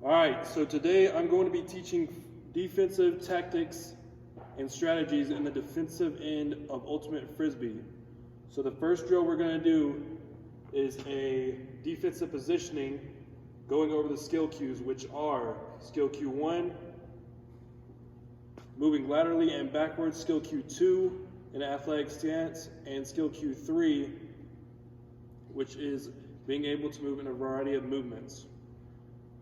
All right, so today I'm going to be teaching defensive tactics and strategies in the defensive end of Ultimate Frisbee. So the first drill we're going to do is a defensive positioning, going over the skill cues, which are skill cue 1, moving laterally and backwards, skill cue 2, an athletic stance, and skill cue 3, which is being able to move in a variety of movements.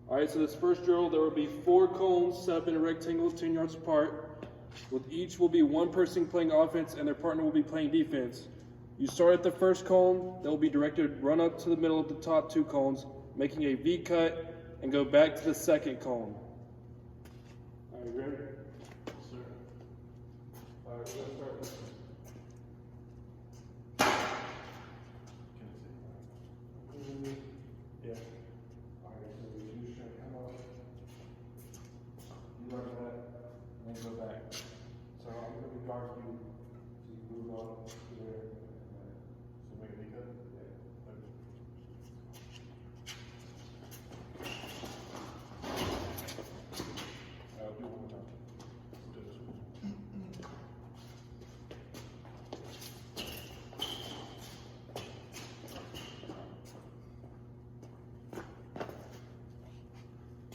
All right, so this first drill, there will be 4 cones set up in a rectangle 10 yards apart. With each will be one person playing offense and their partner will be playing defense. You start at the first cone, that will be directed run up to the middle of the top 2 cones, making a V cut, and go back to the second cone. All right, you ready? Yes, sir. All right, we're going to start with yeah. All right, so you just try to come up. You run that, and then go back. So I'm going to guard you so you move on to there. So make a V cut? Yeah. I'll do one more time. Do this one.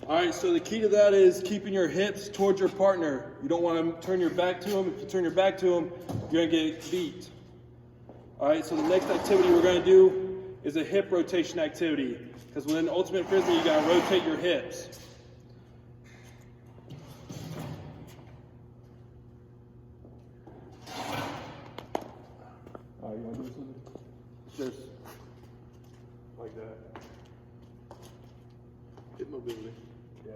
All right, so the key to that is keeping your hips towards your partner. You don't want to turn your back to him. If you turn your back to him, you're going to get beat. All right, so the next activity we're going to do is a hip rotation activity. Because within Ultimate Frisbee, you got to rotate your hips. You want to do something? Just Like that. Hip mobility. yeah.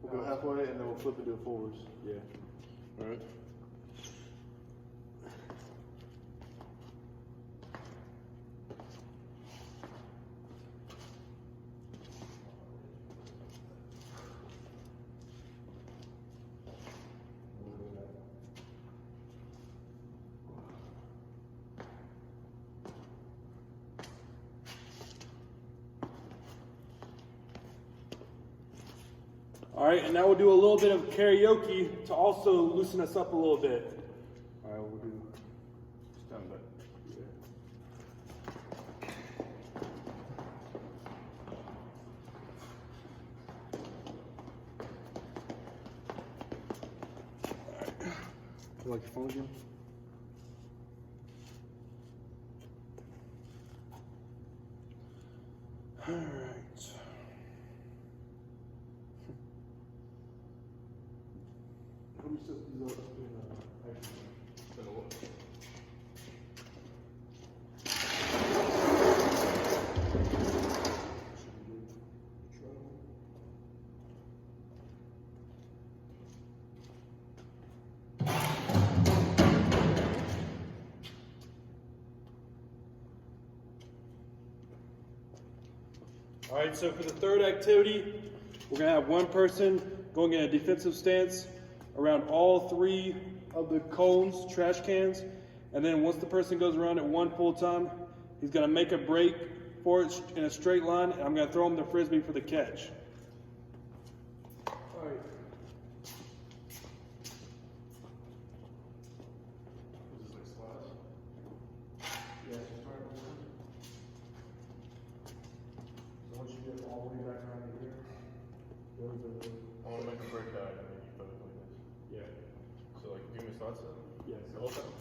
We'll go halfway and then we'll flip and do it forwards. Yeah. All right. All right, and now we'll do a little bit of karaoke to also loosen us up a little bit. All right, we'll do stand back. You like your phone again? All right. How many steps do you go up in action? Instead of what? All right, so for the third activity, we're going to have one person going in a defensive stance around all 3 of the cones, trash cans, and then once the person goes around it one full time, he's going to make a break for it in a straight line, and I'm going to throw him the Frisbee for the catch. All right. Is this like slides? Yeah, so start with one. So once you get all the way back around to here, go to the... I want to make a break out and then you put it like this. Yeah. So like give me slides then? Yes. The whole time?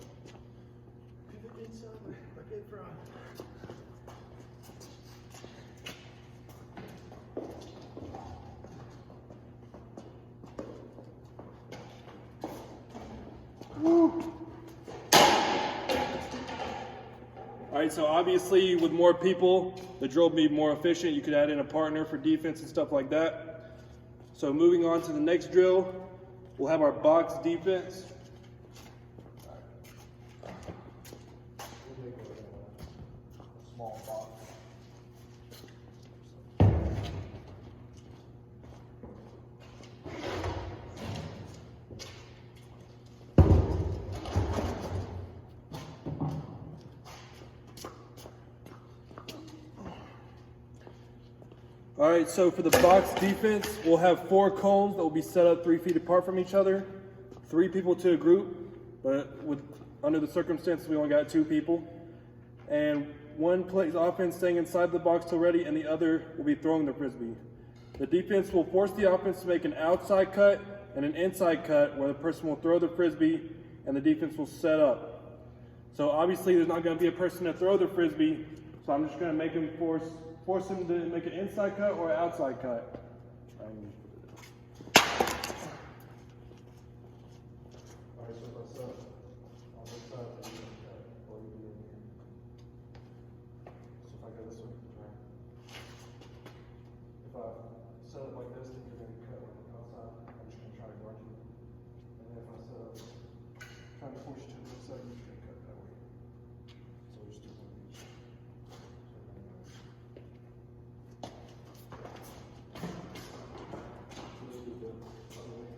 Pivot inside, like in front. All right, so obviously with more people, the drill will be more efficient. You could add in a partner for defense and stuff like that. So moving on to the next drill, we'll have our box defense. We'll make a small box. All right, so for the box defense, we'll have 4 cones that will be set up 3 feet apart from each other. 3 people to a group, but under the circumstances, we only got 2 people. And one plays offense staying inside the box till ready, and the other will be throwing the frisbee. The defense will force the offense to make an outside cut and an inside cut where the person will throw the frisbee and the defense will set up. So obviously there's not going to be a person to throw the frisbee, so I'm just going to make him force him to make an inside cut or an outside cut. Alright, so if I set on this side, I'm gonna cut, or you do it here. So if I go this way, right? If I set it like this, then you're gonna cut on the outside, I'm just gonna try to guard you. And then if I set up, trying to force you to this side, you're just gonna cut that way. So we just do one of each. Let's do the other way.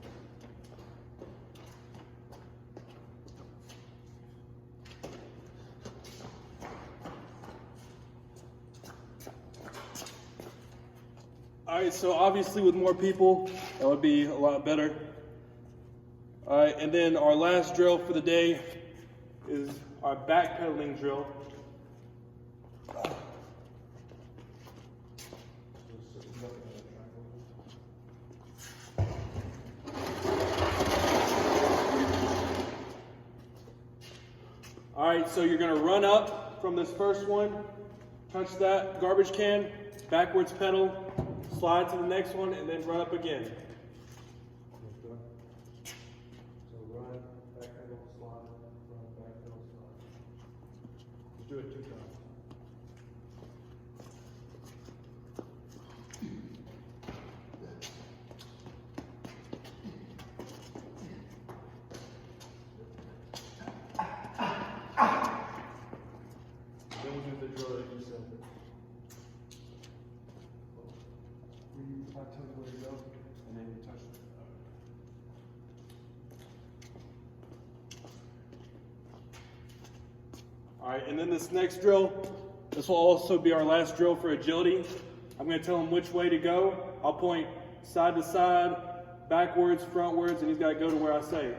All right, so obviously with more people, that would be a lot better. All right, and then our last drill for the day is our backpedaling drill. All right, so you're gonna run up from this first one, touch that garbage can, backwards pedal, slide to the next one, and then run up again. So run, back pedal, slide, run, back pedal, slide. Just do it 2 times. Then we'll do the drill that you said. I tell you where to go, and then you touch it. All right, and then this next drill, this will also be our last drill for agility. I'm gonna tell him which way to go. I'll point side to side, backwards, frontwards, and he's gotta go to where I say.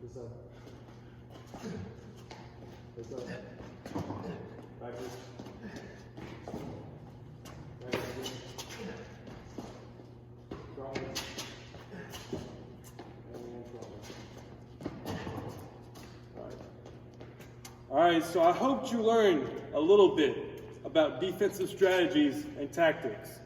This up. This up. Backwards. Backwards. Frontwards. And frontwards. All right, so I hope you learned a little bit about defensive strategies and tactics.